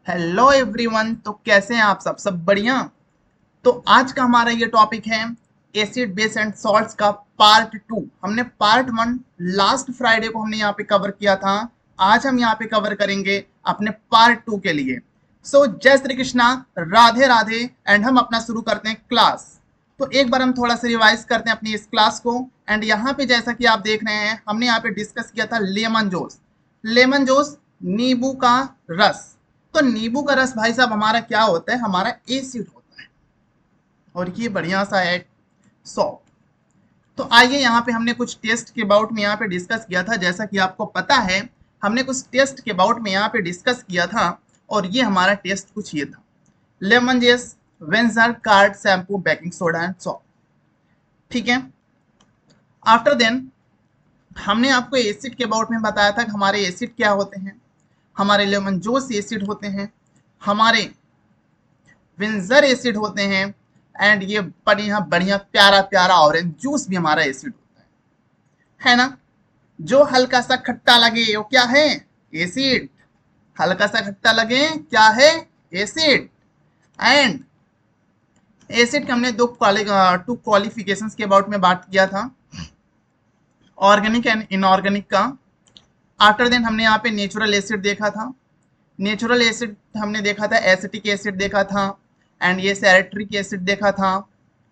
Hello everyone. तो कैसे हैं आप सब बढ़िया। तो आज का हमारा ये टॉपिक है एसिड बेस एंड सॉल्ट्स का पार्ट टू। हमने पार्ट वन लास्ट फ्राइडे को हमने यहाँ पे कवर किया था। आज हम यहाँ पे कवर करेंगे अपने पार्ट टू के लिए। सो जय श्री कृष्णा, राधे राधे। एंड हम अपना शुरू करते हैं क्लास। तो एक बार हम थोड़ा सा रिवाइज करते हैं अपनी इस क्लास को। एंड यहाँ पे जैसा कि आप देख रहे हैं हमने यहाँ पे डिस्कस किया था लेमन जूस। लेमन जूस नींबू का रस। तो नींबू का रस भाई साहब हमारा क्या होता है, हमारा एसिड होता है। और ये बढ़िया सा है सॉल्ट। तो आइए यहाँ पे हमने कुछ टेस्ट के बाउट में यहाँ पे डिस्कस किया था। जैसा कि आपको पता है हमने कुछ टेस्ट के बाउट में यहाँ पे डिस्कस किया था। और ये हमारा टेस्ट कुछ ये था, lemon juice, vinegar curd shampoo, baking soda and salt. ठीक है। आफ्टर देन हमने आपको एसिड के बाउट में बताया था कि हमारे एसिड क्या होते हैं। हमारे लेमन जूस एसिड होते हैं, हमारे विंजर एसिड होते हैं, एंड ये बढ़िया बढ़िया प्यारा प्यारा ऑरेंज जूस भी हमारा एसिड होता है ना। जो हल्का सा खट्टा लगे वो क्या है, एसिड। हल्का सा खट्टा लगे क्या है, एसिड। एंड एसिड के हमने टू क्वालिफिकेशंस के अबाउट में बात किया था, ऑर्गेनिक एंड इनऑर्गेनिक का। आफ्टर देन हमने यहाँ पे नेचुरल एसिड देखा था। नेचुरल एसिड हमने देखा था, एसिटिक एसिड देखा था, एंड ये सैरेट्रिक एसिड देखा था।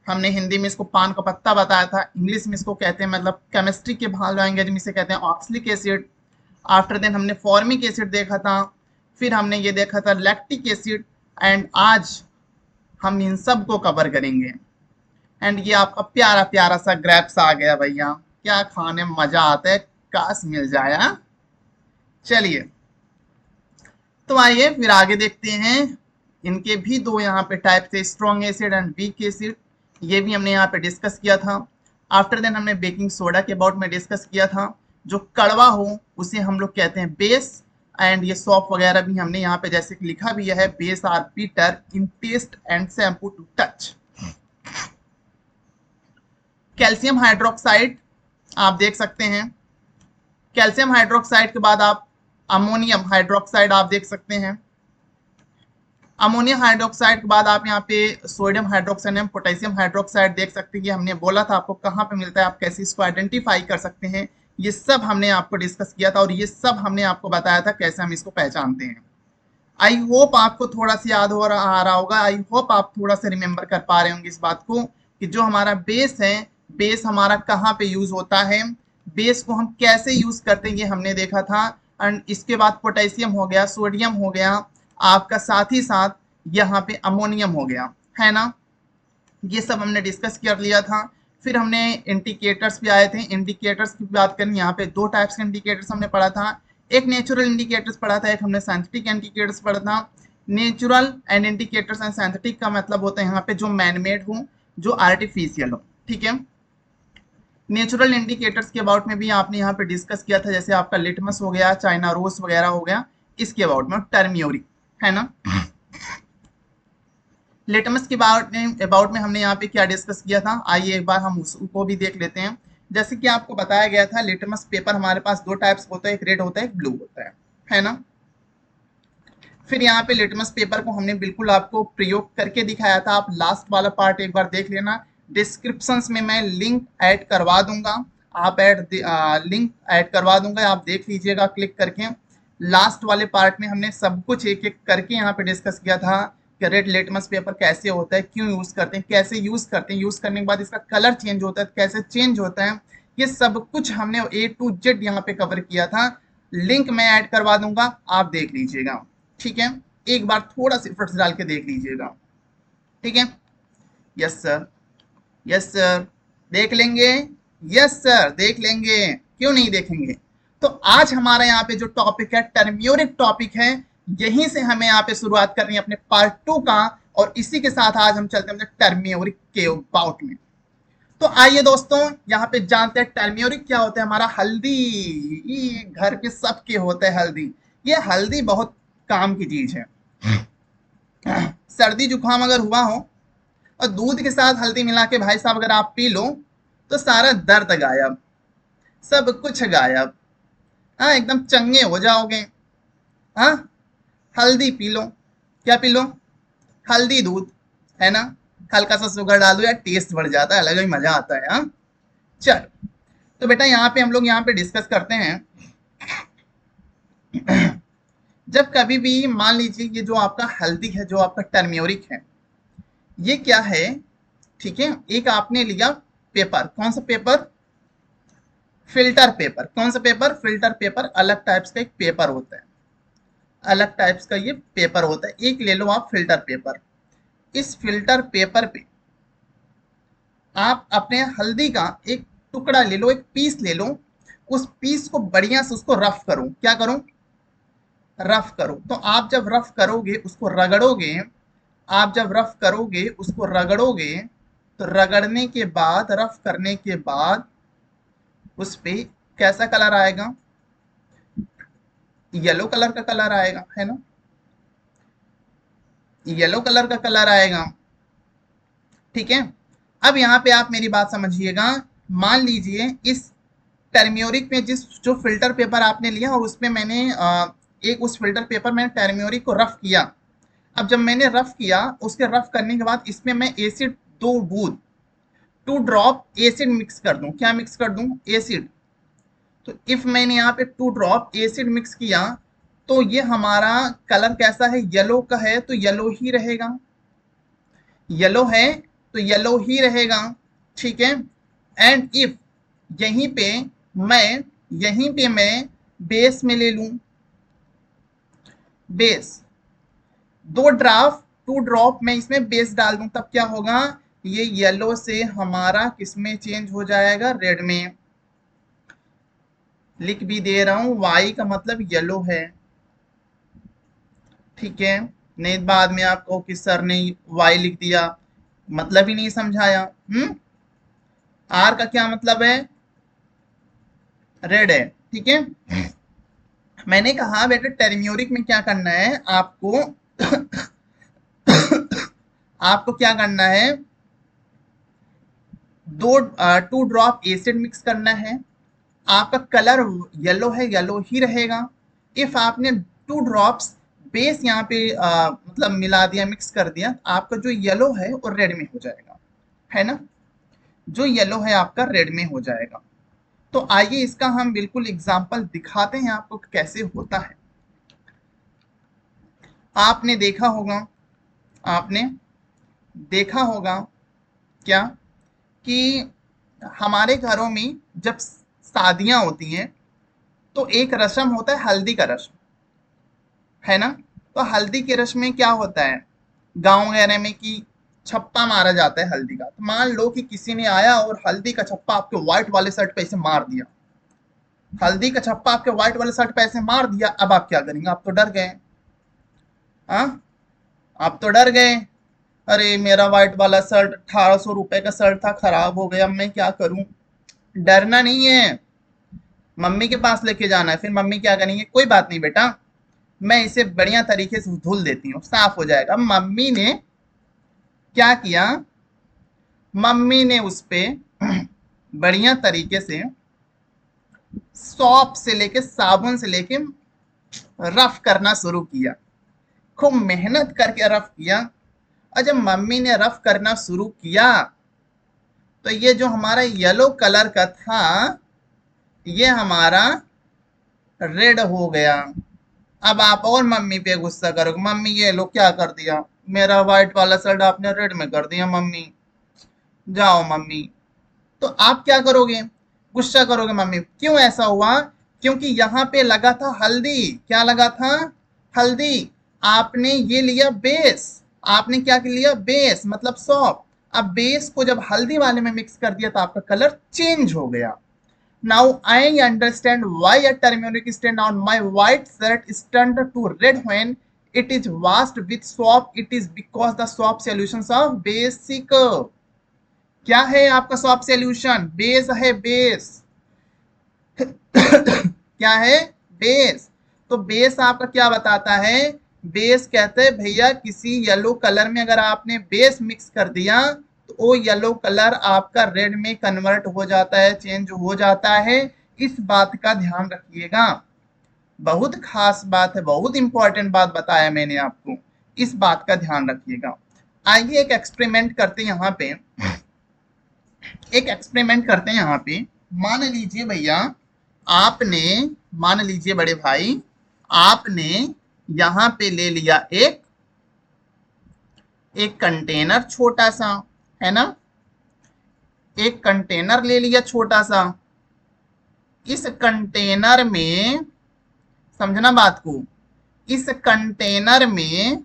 हमने हिंदी में इसको पान का पत्ता बताया था, इंग्लिश में इसको कहते हैं, मतलब केमिस्ट्री के भाग लैंग्वेज में इसे कहते हैं ऑक्सलिक एसिड। आफ्टर देन हमने फॉर्मिक एसिड देखा था। फिर हमने ये देखा था लैक्टिक एसिड। एंड आज हम इन सब को कवर करेंगे। एंड ये आपका प्यारा प्यारा सा ग्रैप्स आ गया भैया, क्या खाने में मजा आता है, काश मिल जाए। हाँ? चलिए तो आइए फिर आगे देखते हैं। इनके भी दो यहाँ पे टाइप थे, strong acid and weak acid. ये भी हमने यहाँ पे डिस्कस किया था। आफ्टर देन हमने बेकिंग सोडा के अबाउट में डिस्कस किया था। जो कड़वा हो उसे हम लोग कहते हैं बेस। एंड ये सॉप वगैरह भी हमने यहाँ पे जैसे कि लिखा भी है, base are bitter in taste and shampoo to touch. Calcium hydroxide आप देख सकते हैं। कैल्शियम हाइड्रोक्साइड के बाद आप अमोनियम हाइड्रोक्साइड आप देख सकते हैं। अमोनियम हाइड्रोक्साइड के बाद आप यहाँ पे sodium hydroxide and potassium hydroxide देख सकते हैं। ये हमने बोला था आपको कहाँ पे मिलता है, आप कैसे इसको आइडेंटिफाई कर सकते हैं। ये सब हमने आपको डिस्कस किया था और ये सब हमने आपको बताया था कैसे हम इसको पहचानते हैं। आई होप आपको थोड़ा सा याद हो रहा आ रहा होगा। आई होप आप थोड़ा सा रिमेम्बर कर पा रहे होंगे इस बात को कि जो हमारा बेस है, बेस हमारा कहाँ पे यूज होता है, बेस को हम कैसे यूज करते हैं, ये हमने देखा था। एंड इसके बाद पोटेशियम हो गया, सोडियम हो गया आपका, साथ ही साथ यहाँ पे अमोनियम हो गया, है ना। ये सब हमने डिस्कस कर लिया था। फिर हमने इंडिकेटर्स भी आए थे। इंडिकेटर्स की बात करें, यहाँ पे दो टाइप्स के इंडिकेटर्स हमने पढ़ा था। एक नेचुरल इंडिकेटर्स पढ़ा था, एक हमने साइंटिफिक इंडिकेटर्स पढ़ा था। Natural and indicators and scientific का मतलब होता है यहाँ पे जो मैनमेड हो, जो आर्टिफिशियल हो। ठीक है। नेचुरल इंडिकेटर्स के अबाउट में भी आपने यहाँ पे डिस्कस किया था, जैसे आपका लिटमस हो गया, चाइना रोज वगैरह हो गया। इसके अबाउट में टर्मियोरिक, है ना। लिटमस के अबाउट में हमने यहाँ पे क्या डिस्कस किया था, आइए एक बार हम उसको भी देख लेते हैं। जैसे कि आपको बताया गया था लिटमस पेपर हमारे पास दो टाइप्स होता है, एक रेड होता है, एक ब्लू होता है ना। फिर यहाँ पे लिटमस पेपर को हमने बिल्कुल आपको प्रयोग करके दिखाया था। आप लास्ट वाला पार्ट एक बार देख लेना। डिस्क्रिप्शंस में मैं लिंक ऐड करवा दूंगा, आप लिंक ऐड करवा दूंगा, आप देख लीजिएगा क्लिक करके। लास्ट वाले पार्ट में हमने सब कुछ एक एक करके यहाँ पे डिस्कस किया था कि रेड लिटमस पेपर कैसे होता है, क्यों यूज करते हैं, कैसे यूज करते हैं, यूज करने के बाद इसका कलर चेंज होता है, कैसे चेंज होता है। ये सब कुछ हमने A to Z यहाँ पे कवर किया था। लिंक मैं ऐड करवा दूंगा, आप देख लीजिएगा। ठीक है। एक बार थोड़ा सा एफर्ट्स डाल के देख लीजिएगा। ठीक है। यस सर, यस सर, देख लेंगे। यस सर, देख लेंगे, क्यों नहीं देखेंगे। तो आज हमारा यहाँ पे जो टॉपिक है टर्म्योरिक टॉपिक है, यहीं से हमें यहाँ पे शुरुआत करनी है अपने पार्ट टू का। और इसी के साथ आज हम चलते हैं टर्म्योरिक के बाउट में। तो आइए दोस्तों यहाँ पे जानते हैं टर्म्योरिक क्या होता है। हमारा हल्दी, ये घर पे सबके होता है हल्दी। ये हल्दी बहुत काम की चीज है। सर्दी जुकाम अगर हुआ हो और दूध के साथ हल्दी मिला के भाई साहब अगर आप पी लो तो सारा दर्द गायब, सब कुछ गायब। हाँ, एकदम चंगे हो जाओगे। हाँ, हल्दी पी लो, क्या पी लो? हल्दी दूध, है ना? हल्का सा शुगर डाल दो यार, टेस्ट बढ़ जाता है, अलग ही मजा आता है। हाँ, चलो। तो बेटा यहाँ पे हम लोग यहाँ पे डिस्कस करते हैं। जब कभी भी मान लीजिए ये जो आपका हल्दी है, जो आपका टर्मरिक है, ये क्या है? ठीक है, एक आपने लिया पेपर, कौन सा पेपर? Filter paper. कौन सा पेपर? Filter paper. अलग टाइप्स का एक पेपर होता है, अलग टाइप्स का ये पेपर होता है। एक ले लो आप फिल्टर पेपर। इस फिल्टर पेपर पे आप अपने हल्दी का एक टुकड़ा ले लो, एक पीस ले लो। उस पीस को बढ़िया से उसको रफ करो। क्या करो? रफ करो। तो आप जब रफ करोगे, उसको रगड़ोगे, आप जब रफ करोगे उसको रगड़ोगे, तो रगड़ने के बाद, रफ करने के बाद उस पे कैसा कलर आएगा? येलो कलर का कलर आएगा, है ना? येलो कलर का कलर आएगा। ठीक है, अब यहाँ पे आप मेरी बात समझिएगा। मान लीजिए इस टर्मरिक में जिस जो फिल्टर पेपर आपने लिया और उसमें मैंने एक उस फिल्टर पेपर में टर्मरिक को रफ किया। अब जब मैंने रफ किया, उसके रफ करने के बाद इसमें मैं एसिड 2 बूंद, 2 ड्रॉप एसिड मिक्स कर दूं। क्या मिक्स कर दूं? एसिड। तो इफ मैंने यहाँ पे 2 ड्रॉप एसिड मिक्स किया, तो ये हमारा कलर कैसा है? येलो का है, तो येलो ही रहेगा। येलो है तो येलो ही रहेगा। ठीक है, एंड इफ यहीं पे मैं यहीं पे मैं बेस में ले लूं, बेस, 2 ड्रॉप मैं इसमें बेस डाल दूं, तब क्या होगा? ये येलो से हमारा किसमें चेंज हो जाएगा? रेड में। लिख भी दे रहा हूं, वाई का मतलब येलो है। ठीक है, नहीं बाद में आप कहो कि सर ने वाई लिख दिया, मतलब ही नहीं समझाया। आर का क्या मतलब है? रेड है। ठीक है, मैंने कहा बेटा टर्मरिक में क्या करना है आपको? आपको क्या करना है? 2 ड्रॉप एसिड मिक्स करना है। आपका कलर येलो है, येलो ही रहेगा। इफ आपने 2 ड्रॉप्स बेस यहाँ पे मतलब मिला दिया, मिक्स कर दिया, आपका जो येलो है वो रेड में हो जाएगा, है ना? जो येलो है आपका रेड में हो जाएगा। तो आइए इसका हम बिल्कुल एग्जाम्पल दिखाते हैं आपको कैसे होता है। आपने देखा होगा, आपने देखा होगा क्या कि हमारे घरों में जब शादियां होती हैं तो एक रस्म होता है हल्दी का रस्म, है ना? तो हल्दी के रस्म में क्या होता है? गांव वगैरह में कि छप्पा मारा जाता है हल्दी का। तो मान लो कि किसी ने आया और हल्दी का छप्पा आपके व्हाइट वाले शर्ट पे ऐसे मार दिया, हल्दी का छप्पा आपके व्हाइट वाले शर्ट पे ऐसे मार दिया। अब आप क्या करेंगे? आप तो डर गए। हाँ, आप तो डर गए। अरे मेरा व्हाइट वाला शर्ट 1800 रुपए का शर्ट था, खराब हो गया, अब मैं क्या करूं? डरना नहीं है, मम्मी के पास लेके जाना है। फिर मम्मी क्या करेंगे? कोई बात नहीं बेटा, मैं इसे बढ़िया तरीके से धुल देती हूँ, साफ हो जाएगा। मम्मी ने क्या किया? मम्मी ने उस पे बढ़िया तरीके से सॉप से लेके, साबुन से लेके रफ करना शुरू किया, खूब मेहनत करके रफ किया। और जब मम्मी ने रफ करना शुरू किया, तो ये जो हमारा येलो कलर का था, ये हमारा रेड हो गया। अब आप और मम्मी पे गुस्सा करोगे, मम्मी ये लो क्या कर दिया, मेरा व्हाइट वाला शर्ट आपने रेड में कर दिया मम्मी, जाओ मम्मी। तो आप क्या करोगे? गुस्सा करोगे मम्मी, क्यों ऐसा हुआ? क्योंकि यहाँ पे लगा था हल्दी। क्या लगा था? हल्दी। आपने ये लिया बेस, आपने क्या लिया? बेस मतलब सॉप। अब बेस को जब हल्दी वाले में मिक्स कर दिया तो आपका कलर चेंज हो गया। Now I understand why a turmeric stain on my white shirt is turned to red when it is washed with soap. It is because the soap solutions of basic। क्या है आपका shop solution? Base है, base. क्या है? Base. तो base आपका क्या बताता है? बेस कहते हैं भैया किसी येलो कलर में अगर आपने बेस मिक्स कर दिया तो वो येलो कलर आपका रेड में कन्वर्ट हो जाता है, चेंज हो जाता है। इस बात का ध्यान रखिएगा, बहुत खास बात है, बहुत इंपॉर्टेंट बात बताया मैंने आपको इस बात का ध्यान रखिएगा। आइए एक एक्सपेरिमेंट करते हैं यहाँ पे, एक एक्सपेरिमेंट करते हैं यहाँ पे। मान लीजिए भैया आपने, मान लीजिए बड़े भाई आपने यहाँ पे ले लिया एक कंटेनर छोटा सा, है ना, एक कंटेनर ले लिया छोटा सा। इस कंटेनर में, समझना बात को, इस कंटेनर में,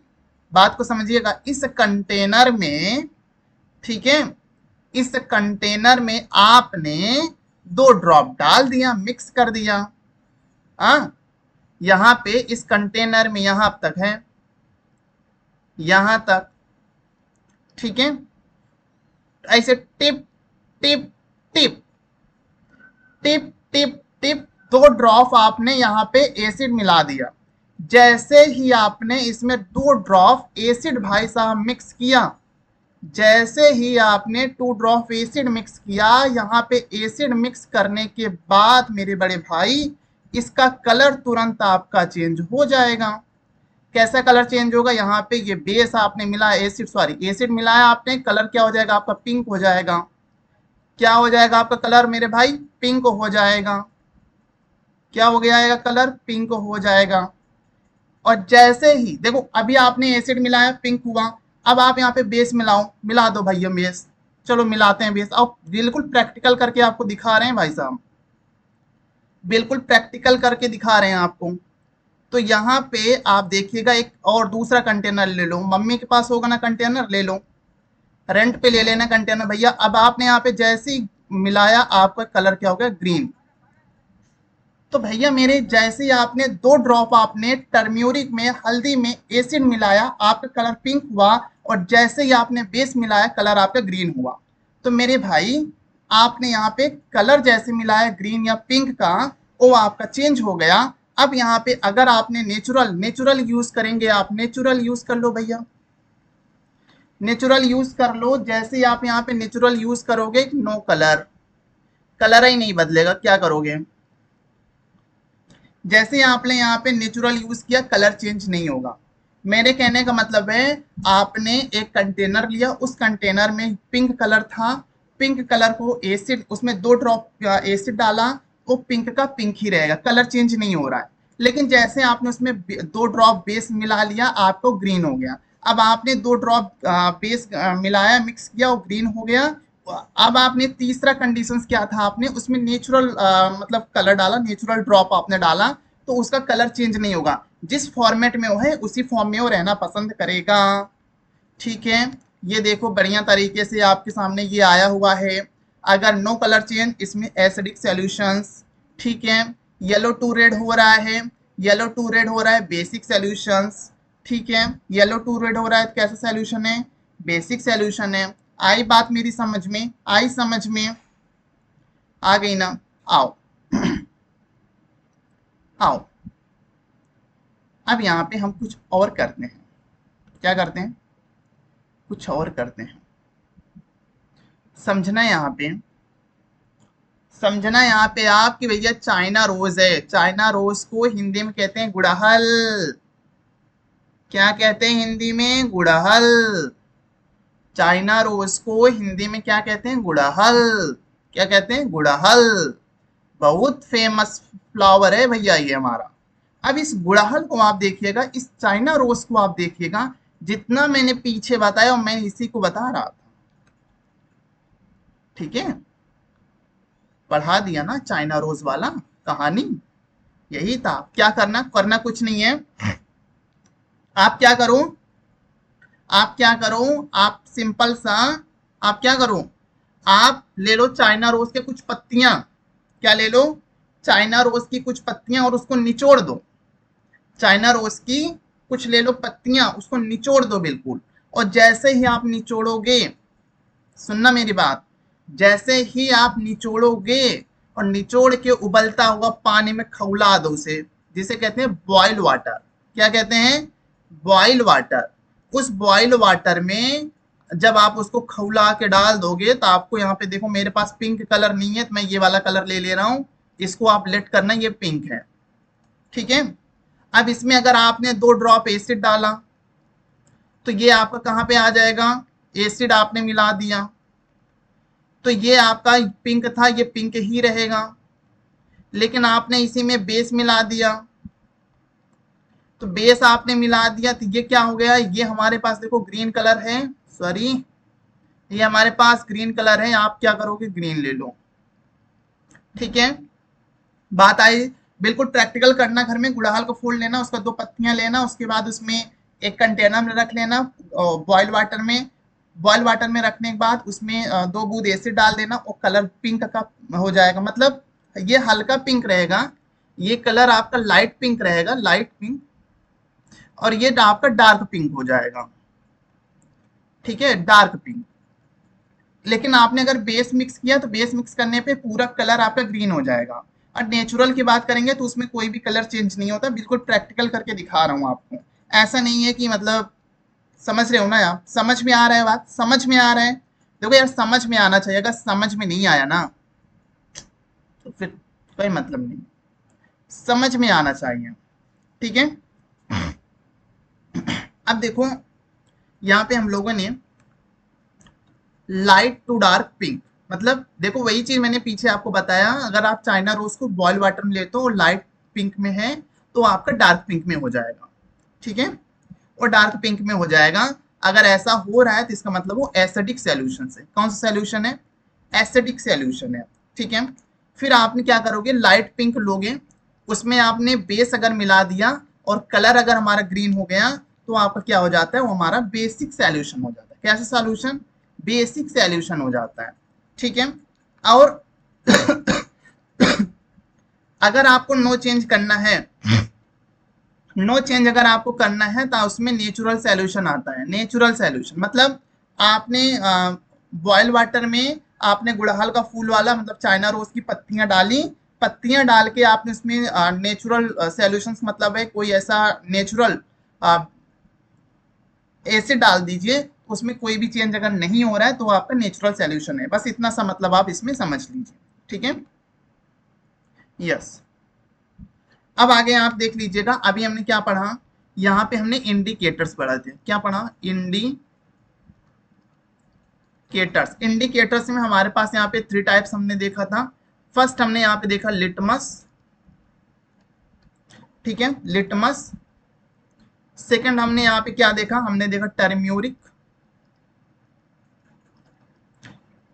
बात को समझिएगा, इस कंटेनर में, ठीक है, इस कंटेनर में आपने 2 ड्रॉप डाल दिया, मिक्स कर दिया। यहां पे इस कंटेनर में यहां तक है, यहां तक, ठीक है। ऐसे tip tip tip tip tip tip 2 drop आपने यहाँ पे एसिड मिला दिया। जैसे ही आपने इसमें 2 ड्रॉप एसिड भाई साहब मिक्स किया, जैसे ही आपने 2 ड्रॉप एसिड मिक्स किया, यहाँ पे एसिड मिक्स करने के बाद मेरे बड़े भाई इसका कलर तुरंत आपका चेंज हो जाएगा। कैसा कलर चेंज होगा? यहाँ पे ये बेस आपने मिला एसिड, सॉरी एसिड मिलाया आपने, कलर क्या हो जाएगा आपका? पिंक हो जाएगा। क्या हो जाएगा आपका कलर मेरे भाई? पिंक हो जाएगा। क्या हो जाएगा? कलर पिंक हो जाएगा। और जैसे ही देखो अभी आपने एसिड मिलाया, पिंक हुआ। अब आप यहाँ पे बेस मिलाओ, मिला दो भैया बेस। चलो मिलाते हैं बेस। अब बिल्कुल प्रैक्टिकल करके आपको दिखा रहे हैं भाई साहब, बिल्कुल प्रैक्टिकल करके दिखा रहे हैं आपको। तो यहाँ पे आप देखिएगा, एक और दूसरा कंटेनर ले लो, मम्मी के पास होगा ना कंटेनर, ले लो, रेंट पे ले लेना कंटेनर भैया। अब आपने यहाँ पे जैसे ही मिलाया, आपका कलर क्या हो गया? ग्रीन। तो भैया मेरे जैसे ही आपने 2 ड्रॉप आपने टर्म्यूरिक में, हल्दी में एसिड मिलाया, आपका कलर पिंक हुआ। और जैसे ही आपने बेस मिलाया, कलर आपका ग्रीन हुआ। तो मेरे भाई आपने यहाँ पे कलर जैसे मिलाया ग्रीन या पिंक का, वो आपका चेंज हो गया। अब यहाँ पे अगर आपने नेचुरल यूज करेंगे, आप नेचुरल यूज कर लो भैया, नेचुरल यूज कर लो। जैसे ही आप यहाँ पे नेचुरल यूज करोगे, नो कलर, कलर ही नहीं बदलेगा। क्या करोगे? जैसे आपने यहाँ पे नेचुरल यूज किया, कलर चेंज नहीं होगा। मेरे कहने का मतलब है, आपने एक कंटेनर लिया, उस कंटेनर में पिंक कलर था, पिंक कलर को एसिड, उसमें 2 ड्रॉप एसिड डाला, वो पिंक का पिंक ही रहेगा, कलर चेंज नहीं हो रहा है। लेकिन जैसे आपने उसमें 2 ड्रॉप बेस मिला लिया, आपको ग्रीन हो गया। अब आपने 2 ड्रॉप बेस मिलाया, मिक्स किया, वो ग्रीन हो गया। अब आपने तीसरा कंडीशंस क्या था? आपने उसमें नेचुरल मतलब कलर डाला, नेचुरल ड्रॉप आपने डाला, तो उसका कलर चेंज नहीं होगा। जिस फॉर्मेट में वो है, उसी फॉर्म में वो रहना पसंद करेगा। ठीक है, ये देखो बढ़िया तरीके से आपके सामने ये आया हुआ है। अगर नो कलर चेंज, इसमें एसिडिक सॉल्यूशंस, ठीक है। येलो टू रेड हो रहा है, येलो टू रेड हो रहा है, बेसिक सॉल्यूशंस, ठीक है। येलो टू रेड हो रहा है, कैसा सॉल्यूशन है? बेसिक सॉल्यूशन है। आई बात मेरी समझ में? आई समझ में? आ गई ना? आओ आओ, अब यहाँ पे हम कुछ और करते हैं। क्या करते हैं? कुछ और करते हैं। समझना यहाँ पे, समझना यहाँ पे आप कि भैया चाइना रोज है, चाइना रोज को हिंदी में कहते हैं गुड़हल। क्या कहते हैं हिंदी में? गुड़हल। चाइना रोज को हिंदी में क्या कहते हैं? गुड़हल। क्या कहते हैं? गुड़हल। बहुत फेमस फ्लावर है भैया ये हमारा। अब इस गुड़हल को आप देखिएगा, इस चाइना रोज को आप देखिएगा, जितना मैंने पीछे बताया और मैं इसी को बता रहा था, ठीक है। पढ़ा दिया ना चाइना रोज वाला कहानी, यही था। क्या करना? करना कुछ नहीं है। आप क्या करो, आप क्या करो, आप सिंपल सा, आप क्या करो, आप ले लो चाइना रोज के कुछ पत्तियां। क्या ले लो? चाइना रोज की कुछ पत्तियां, और उसको निचोड़ दो। चाइना रोज की कुछ ले लो पत्तियां, उसको निचोड़ दो बिल्कुल। और जैसे ही आप निचोड़ोगे, सुनना मेरी बात, जैसे ही आप निचोड़ोगे और निचोड़ के उबलता हुआ पानी में खौला दो उसे, जिसे कहते हैं बॉइल वाटर। क्या कहते हैं? Boil water. उस बॉइल वाटर में जब आप उसको खौला के डाल दोगे, तो आपको यहाँ पे देखो, मेरे पास पिंक कलर नहीं है, तो मैं ये वाला कलर ले ले रहा हूं, इसको आप लेट करना, ये पिंक है, ठीक है। अब इसमें अगर आपने 2 ड्रॉप एसिड डाला, तो ये आपका कहाँ पे आ जाएगा, एसिड आपने मिला दिया, तो ये आपका पिंक था, ये पिंक ही रहेगा। लेकिन आपने इसी में बेस मिला दिया, तो बेस आपने मिला दिया तो ये क्या हो गया, ये हमारे पास देखो ग्रीन कलर है, सॉरी ये हमारे पास ग्रीन कलर है, आप क्या करोगे ग्रीन ले लो। ठीक है, बात आई। बिल्कुल प्रैक्टिकल करना, घर में गुड़हल का फूल लेना, उसका 2 पत्तियां लेना, उसके बाद उसमें एक कंटेनर में रख लेना बॉयल वाटर में। बॉयल वाटर में रखने के बाद उसमें 2 बूंद एसिड डाल देना और कलर पिंक का हो जाएगा। मतलब ये हल्का पिंक रहेगा, ये कलर आपका लाइट पिंक रहेगा, लाइट पिंक, और ये आपका डार्क पिंक हो जाएगा। ठीक है, डार्क पिंक। लेकिन आपने अगर बेस मिक्स किया तो बेस मिक्स करने पे पूरा कलर आपका ग्रीन हो जाएगा। और नेचुरल की बात करेंगे तो उसमें कोई भी कलर चेंज नहीं होता, बिल्कुल प्रैक्टिकल करके दिखा रहा हूँ आपको। ऐसा नहीं है कि मतलब, समझ रहे हो ना आप, समझ में आ रहा है बात, समझ में आ रहा है। देखो यार समझ में आना चाहिए, अगर समझ में नहीं आया ना तो फिर कोई मतलब नहीं, समझ में आना चाहिए। ठीक है, अब देखो यहाँ पे हम लोगों ने लाइट टू डार्क पिंक, मतलब देखो वही चीज मैंने पीछे आपको बताया, अगर आप चाइना रोज को बॉयल वाटर में लेते हो और लाइट पिंक में है तो आपका डार्क पिंक में हो जाएगा। ठीक है, और डार्क पिंक में हो जाएगा। अगर ऐसा हो रहा है तो इसका मतलब वो एसिडिक सॉल्यूशन है। कौन सा सॉल्यूशन है, एसिडिक सॉल्यूशन है। ठीक है, फिर आपने क्या करोगे, लाइट पिंक लोगे, उसमें आपने बेस अगर मिला दिया और कलर अगर हमारा ग्रीन हो गया तो आपका क्या हो जाता है, वो हमारा बेसिक सॉल्यूशन हो जाता है। कैसा सॉल्यूशन, बेसिक सॉल्यूशन हो जाता है। ठीक है, और अगर आपको नो चेंज करना है, नो चेंज अगर आपको करना है तो उसमें नेचुरल सॉल्यूशन आता है। नेचुरल सॉल्यूशन मतलब आपने बॉयल वाटर में आपने गुड़हल का फूल वाला मतलब चाइना रोज की पत्तियां डाली, पत्तियां डाल के आपने उसमें नेचुरल सॉल्यूशंस मतलब है कोई ऐसा नेचुरल एसिड डाल दीजिए, उसमें कोई भी चेंज अगर नहीं हो रहा है तो आपका नेचुरल सॉल्यूशन है। बस इतना सा मतलब आप इसमें समझ लीजिए। ठीक है, यस। अब आगे आप देख लीजिएगा, अभी हमने क्या पढ़ा, यहाँ पे हमने इंडिकेटर्स पढ़ा थे। क्या पढ़ा, इंडिकेटर्स। इंडिकेटर्स में हमारे पास यहाँ पे 3 टाइप्स हमने देखा था। फर्स्ट हमने यहाँ पे देखा लिटमस, ठीक है, लिटमस। सेकंड हमने यहाँ पे क्या देखा, हमने देखा टर्म्यूरिक।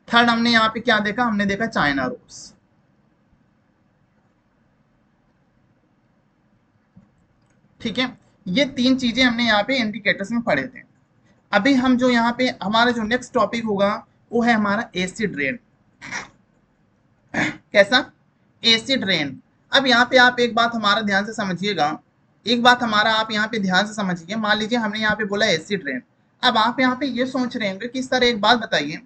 थर्ड हमने यहाँ पे क्या देखा, हमने देखा चाइना रोज। ठीक है, ये 3 चीजें हमने यहाँ पे इंडिकेटर्स में पढ़े थे। अभी हम जो यहाँ पे हमारा जो नेक्स्ट टॉपिक होगा वो है हमारा एसिड रेन। कैसा, एसिड रेन। अब यहाँ पे आप एक बात हमारा ध्यान से समझिएगा, एक बात हमारा आप यहाँ पे ध्यान से समझिए। मान लीजिए हमने यहाँ पे बोला एसिड रेन, अब आप यहाँ पे ये सोच रहे होंगे कि सर एक बात बताइए,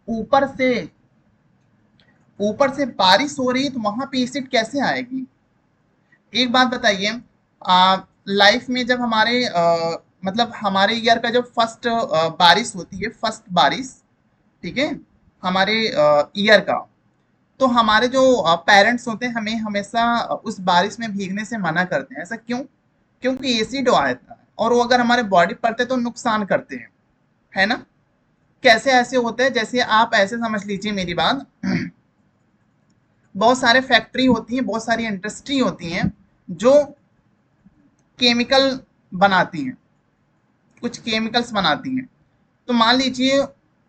ऊपर से ऊपर से बारिश हो रही है तो वहां पे एसिड कैसे आएगी। एक बात बताइए, लाइफ में जब हमारे मतलब हमारे ईयर का जब फर्स्ट बारिश होती है, फर्स्ट बारिश, ठीक है, हमारे ईयर का, तो हमारे जो पेरेंट्स होते हैं हमें हमेशा उस बारिश में भीगने से मना करते हैं। ऐसा क्यों, क्योंकि एसिड आता है और वो अगर हमारे बॉडी पड़ते तो नुकसान करते हैं, है ना। कैसे ऐसे होते हैं, जैसे आप ऐसे समझ लीजिए मेरी बात, बहुत सारे फैक्ट्री होती हैं, बहुत सारी इंडस्ट्री होती हैं जो केमिकल बनाती हैं, कुछ केमिकल्स बनाती हैं। तो मान लीजिए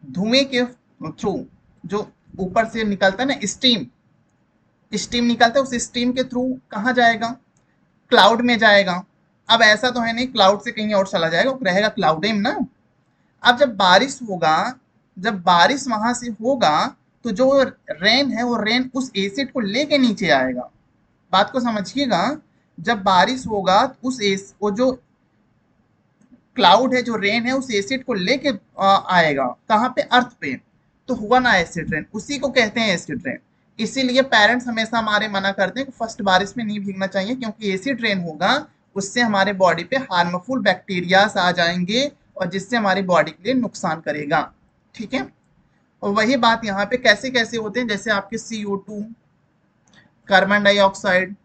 धुएं के थ्रू जो ऊपर से निकलता है ना, स्टीम, स्टीम निकलता है, उस स्टीम के थ्रू कहाँ जाएगा, क्लाउड में जाएगा। अब ऐसा तो है नहीं क्लाउड से कहीं और चला जाएगा, रहेगा क्लाउड में ना। अब जब बारिश होगा, जब बारिश वहां से होगा तो जो रेन है वो रेन उस एसिड को लेके नीचे आएगा। बात को समझिएगा, जब बारिश होगा तो वो जो क्लाउड है, जो रेन है, उस एसिड को लेके आएगा कहाँ पे, अर्थ पे। तो हुआ ना एसिड रेन, उसी को कहते हैं एसिड रेन। इसीलिए पेरेंट्स हमेशा हमारे मना करते हैं कि फर्स्ट बारिश में नहीं भीगना चाहिए, क्योंकि एसिड रेन होगा, उससे हमारे बॉडी पे हार्मफुल बैक्टीरियाज आ जाएंगे और जिससे हमारी बॉडी के लिए नुकसान करेगा। ठीक है, और वही बात यहाँ पे कैसे कैसे होते हैं, जैसे आपके CO2, कार्बन डाइऑक्साइड,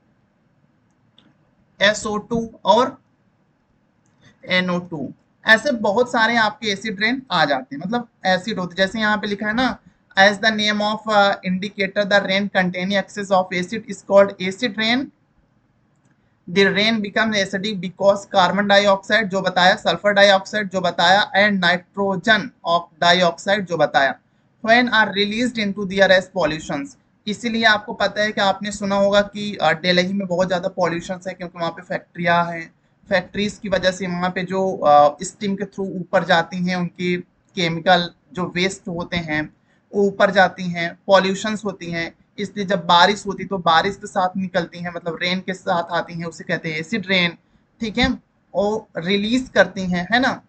SO2 और NO2, ऐसे बहुत सारे आपके एसिड रेन आ जाते हैं, मतलब एसिड होते, जैसे यहाँ पे लिखा है ना, as the name of indicator the rain containing excess of acid is called acid rain. The rain become acidic because carbon dioxide जो बताया, सल्फर डाइऑक्साइड जो बताया, एंड नाइट्रोजन ऑफ डाइऑक्साइड जो बताया, when are released into the air as pollutions. इसीलिए आपको पता है कि आपने सुना होगा कि दिल्ली में बहुत ज्यादा पॉल्यूशन है, क्योंकि वहाँ पे फैक्ट्रियाँ हैं, फैक्ट्रीज की वजह से वहाँ पे जो स्टीम के थ्रू ऊपर जाती हैं, उनकी केमिकल जो वेस्ट होते हैं वो ऊपर जाती हैं, पॉल्यूशंस होती हैं, इसलिए जब बारिश होती तो बारिश के साथ निकलती हैं, मतलब रेन के साथ आती हैं, उसे कहते हैं एसिड रेन। ठीक है, और रिलीज करती हैं, है ना।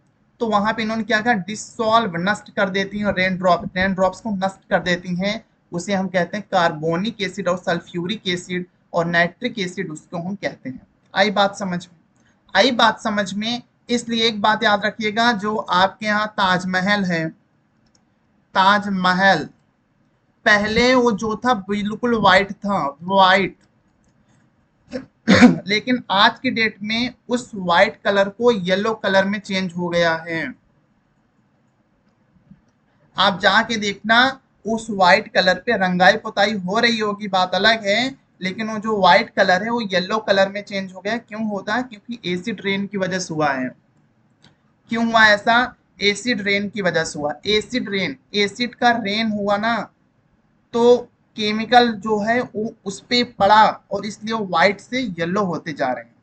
तो वहां पे इन्होंने क्या कहा, डिसॉल्व नष्ट कर देती हैं, रेन ड्रॉप्स को नष्ट कर देती हैं, उसे हम कहते हैं कार्बोनिक एसिड और सल्फ्यूरिक एसिड और नाइट्रिक एसिड, उसको हम कहते हैं। आई बात समझ में? आई बात समझ में। इसलिए एक बात याद रखिएगा, जो आपके यहाँ ताजमहल है, ताजमहल पहले वो जो था बिल्कुल व्हाइट था, व्हाइट। लेकिन आज की डेट में उस व्हाइट कलर को येलो कलर में चेंज हो गया है। आप जाके देखना, उस व्हाइट कलर पे रंगाई पुताई हो रही होगी, बात अलग है, लेकिन वो जो व्हाइट कलर है वो येलो कलर में चेंज हो गया। क्यों होता है? क्योंकि एसिड रेन की वजह से हुआ है। क्यों हुआ ऐसा? एसिड रेन की वजह से हुआ। एसिड रेन, एसिड का रेन हुआ ना, तो केमिकल जो है वो उस पे पड़ा, और इसलिए वो व्हाइट से येलो होते जा रहे हैं।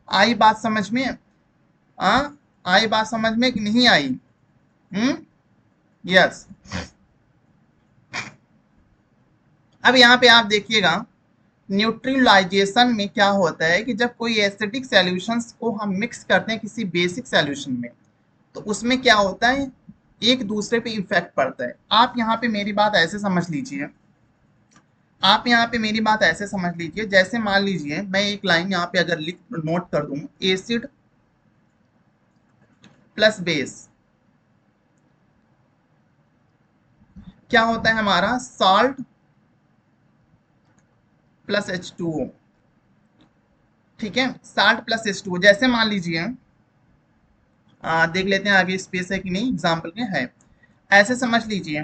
आई बात समझ में? आ आई बात समझ में कि नहीं आई? यस। अब यहाँ पे आप देखिएगा, न्यूट्रलाइजेशन में क्या होता है कि जब कोई एसिडिक सॉल्यूशंस को हम मिक्स करते हैं किसी बेसिक सॉल्यूशन में, तो उसमें क्या होता है, एक दूसरे पे इफेक्ट पड़ता है। आप यहाँ पे मेरी बात ऐसे समझ लीजिए, आप यहाँ पे मेरी बात ऐसे समझ लीजिए, जैसे मान लीजिए मैं एक लाइन यहाँ पे अगर लिख नोट कर दूं, एसिड प्लस बेस क्या होता है हमारा, सॉल्ट प्लस H2O। ठीक है, साल्ट प्लस H2O। जैसे मान लीजिए, देख लेते हैं आगे स्पेस है कि नहीं, एग्जाम्पल में है। ऐसे समझ लीजिए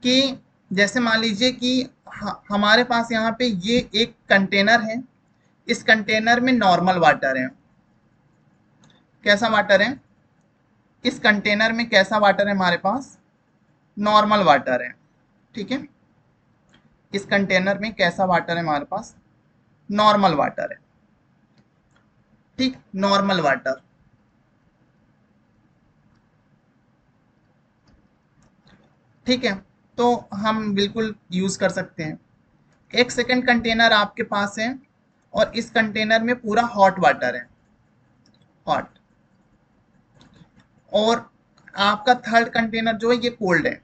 कि जैसे मान लीजिए कि हमारे पास यहाँ पे ये एक कंटेनर है, इस कंटेनर में नॉर्मल वाटर है। कैसा वाटर है? इस कंटेनर में कैसा वाटर है हमारे पास? नॉर्मल वाटर है। ठीक है, इस कंटेनर में कैसा वाटर है हमारे पास? नॉर्मल वाटर है। ठीक, नॉर्मल वाटर। ठीक है, तो हम बिल्कुल यूज कर सकते हैं। एक सेकंड कंटेनर आपके पास है, और इस कंटेनर में पूरा हॉट वाटर है, हॉट। और आपका थर्ड कंटेनर जो है ये कोल्ड है,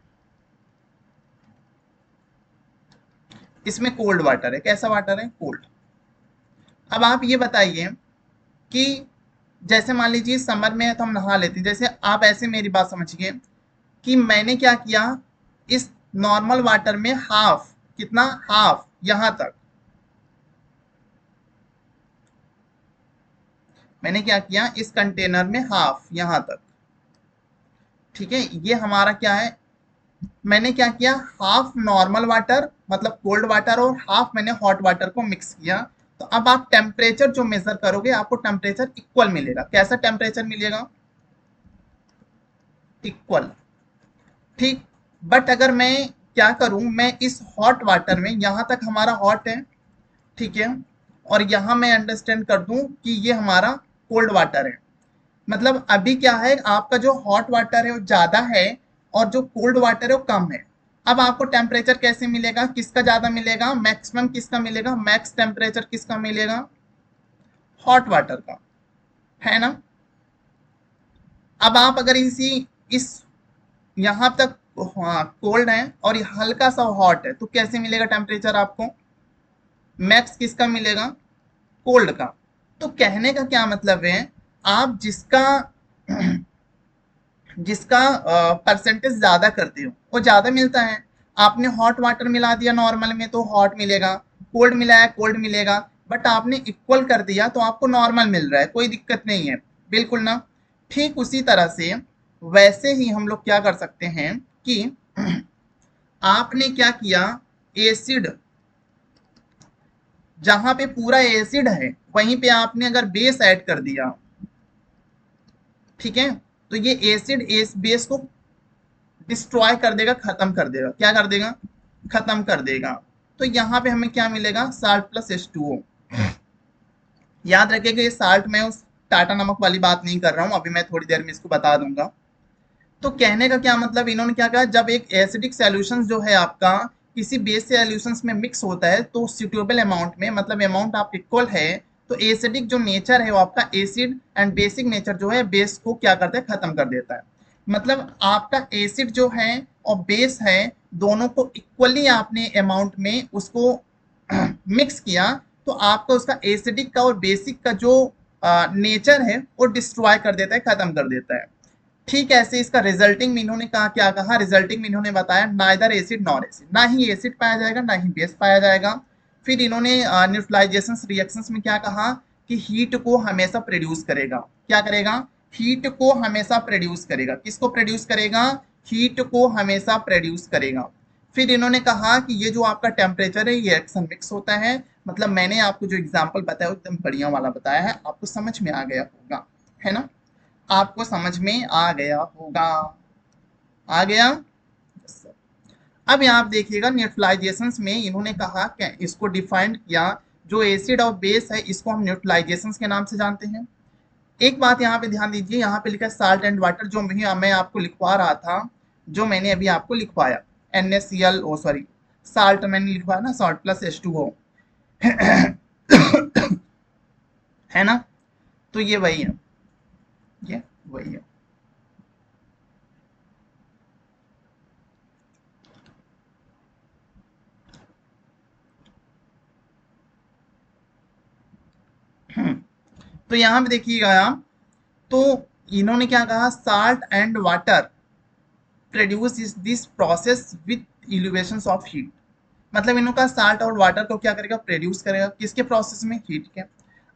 इसमें कोल्ड वाटर है। कैसा वाटर है? कोल्ड। अब आप ये बताइए कि जैसे मान लीजिए समर में है तो हम नहा लेते हैं, जैसे आप ऐसे मेरी बात समझिए कि मैंने क्या किया, इस नॉर्मल वाटर में हाफ, कितना, हाफ यहां तक, मैंने क्या किया, इस कंटेनर में हाफ यहां तक। ठीक है, ये हमारा क्या है, मैंने क्या किया, हाफ नॉर्मल वाटर मतलब कोल्ड वाटर और हाफ मैंने हॉट वाटर को मिक्स किया। तो अब आप टेम्परेचर जो मेजर करोगे, आपको टेम्परेचर इक्वल मिलेगा। कैसा टेम्परेचर मिलेगा? इक्वल। ठीक, बट अगर मैं क्या करूं, मैं इस हॉट वाटर में, यहां तक हमारा हॉट है, ठीक है, और यहां मैं अंडरस्टैंड कर दूं कि ये हमारा कोल्ड वाटर है। मतलब अभी क्या है, आपका जो हॉट वाटर है वो ज्यादा है, और जो कोल्ड वाटर है वो कम है। अब आपको टेम्परेचर कैसे मिलेगा, किसका ज्यादा मिलेगा, मैक्सिमम किसका मिलेगा, मैक्स टेम्परेचर किसका मिलेगा, हॉट वाटर का, है ना। अब आप अगर इस यहां तक कोल्ड है और हल्का सा हॉट है, तो कैसे मिलेगा टेम्परेचर आपको, मैक्स किसका मिलेगा, कोल्ड का। तो कहने का क्या मतलब है, आप जिसका जिसका परसेंटेज ज्यादा करते हो वो ज्यादा मिलता है। आपने हॉट वाटर मिला दिया नॉर्मल में तो हॉट मिलेगा, कोल्ड मिलाया कोल्ड मिलेगा, बट आपने इक्वल कर दिया तो आपको नॉर्मल मिल रहा है, कोई दिक्कत नहीं है, बिल्कुल ना। ठीक उसी तरह से वैसे ही हम लोग क्या कर सकते हैं कि आपने क्या किया, एसिड जहां पे पूरा एसिड है वहीं पे आपने अगर बेस ऐड कर दिया, ठीक है, तो ये एसिड इस बेस को डिस्ट्रॉय कर देगा, खत्म कर देगा। क्या कर देगा? खत्म कर देगा। तो यहाँ पे हमें क्या मिलेगा? Salt plus H2O। याद रखिएगा ये साल्ट, मैं उस टाटा नमक वाली बात नहीं कर रहा हूँ, अभी मैं थोड़ी देर में इसको बता दूंगा। तो कहने का क्या मतलब, इन्होंने क्या कहा, जब एक एसिडिक सॉल्यूशन जो है आपका किसी बेस सॉल्यूशंस में मिक्स होता है तो सुटेबल अमाउंट में, मतलब अमाउंट आप इक्वल है, तो एसिडिक जो नेचर है वो आपका एसिड एंड बेसिक नेचर जो है बेस को क्या करता है? खत्म कर देता है। मतलब आपका एसिड जो है और बेस है दोनों को इक्वली आपने अमाउंट में उसको मिक्स किया, तो आपका उसका एसिडिक का और बेसिक का जो नेचर है वो डिस्ट्रॉय कर देता है, खत्म कर देता है। ठीक ऐसे इसका रिजल्टिंग में इन्होंने कहा, क्या कहा रिजल्टिंग में? इन्होंने बताया नाइदर एसिड नॉर एसिड, ना ही एसिड पाया जाएगा ना ही बेस पाया जाएगा। फिर इन्होंने न्यूट्रलाइजेशन रिएक्शंस में क्या कहा कि हीट को हमेशा प्रोड्यूस करेगा। क्या करेगा? हीट को हमेशा प्रोड्यूस करेगा। किसको प्रोड्यूस करेगा? हीट को हमेशा प्रोड्यूस करेगा। फिर इन्होंने कहा कि ये जो आपका टेम्परेचर है ये एक्शन मिक्स होता है। मतलब मैंने आपको जो एग्जाम्पल बताया एकदम बढ़िया वाला बताया है, आपको समझ में आ गया होगा, है ना? आपको समझ में आ गया होगा, आ गया। अब यहाँ आप देखिएगा न्यूट्रलाइजेशन में इन्होंने कहा कि इसको डिफाइन किया, जो एसिड और बेस है इसको हम न्यूट्रलाइजेशन के नाम से जानते हैं। एक बात यहाँ पे ध्यान दीजिए, यहाँ पे लिखा है साल्ट एंड वाटर, जो मैं आपको लिखवा रहा था, जो मैंने अभी आपको लिखवाया NaCl, ओ सॉरी साल्ट मैंने लिखवाया ना, साल्ट प्लस H2O है ना? तो ये वही है, ये वही है। तो यहाँ पे देखिएगा आप, तो इन्होंने क्या कहा, salt and water produce is this process with elevation of heat. मतलब इन्होंने कहा साल्ट और वाटर को क्या करेगा? प्रोड्यूस करेगा। किसके प्रोसेस में? हीट के।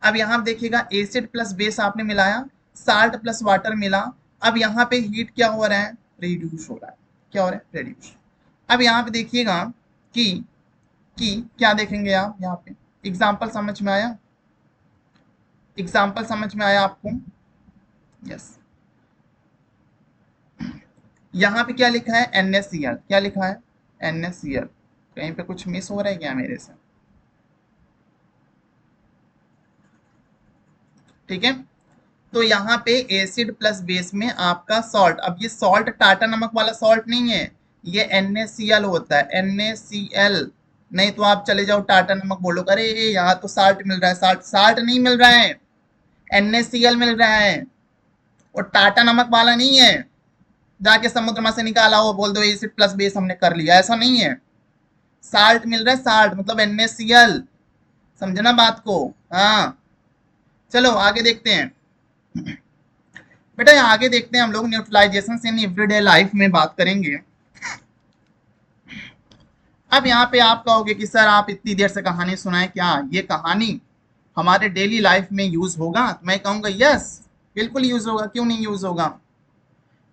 अब यहाँ देखिएगा एसिड प्लस बेस आपने मिलाया, साल्ट प्लस वाटर मिला, अब यहाँ पे हीट क्या हो रहा है? रिड्यूस हो रहा है। क्या हो रहा है? रिड्यूस। अब यहाँ पे देखिएगा कि क्या देखेंगे आप यहाँ पे, एग्जाम्पल समझ में आया? एग्जाम्पल समझ में आया आपको? यस। यहाँ पे क्या लिखा है? NaCl। क्या लिखा है? NaCl। कहीं पे कुछ मिस हो रहा है क्या मेरे से? ठीक है, तो यहाँ पे एसिड प्लस बेस में आपका सॉल्ट, अब ये सॉल्ट टाटा नमक वाला सॉल्ट नहीं है, ये NaCl होता है, NaCl। नहीं तो आप चले जाओ टाटा नमक बोलो, अरे यहाँ तो साल्ट मिल रहा है, साल्ट साल्ट नहीं मिल रहा है, NaCl मिल रहा है, और टाटा नमक वाला नहीं है जाके समुद्र में से निकाला हो बोल दो एसिड प्लस बेस हमने कर लिया, ऐसा नहीं है। साल्ट मिल रहा है, साल्ट मतलब NaCl। समझना बात को? हाँ, चलो आगे देखते हैं बेटा, आगे देखते हैं हम लोग न्यूट्रलाइजेशन इन एवरीडे लाइफ में बात करेंगे। अब यहाँ पे आप कहोगे कि सर आप इतनी देर से कहानी सुनाए, क्या ये कहानी हमारे डेली लाइफ में यूज होगा? तो मैं कहूंगा यस, बिल्कुल यूज होगा, क्यों नहीं यूज होगा।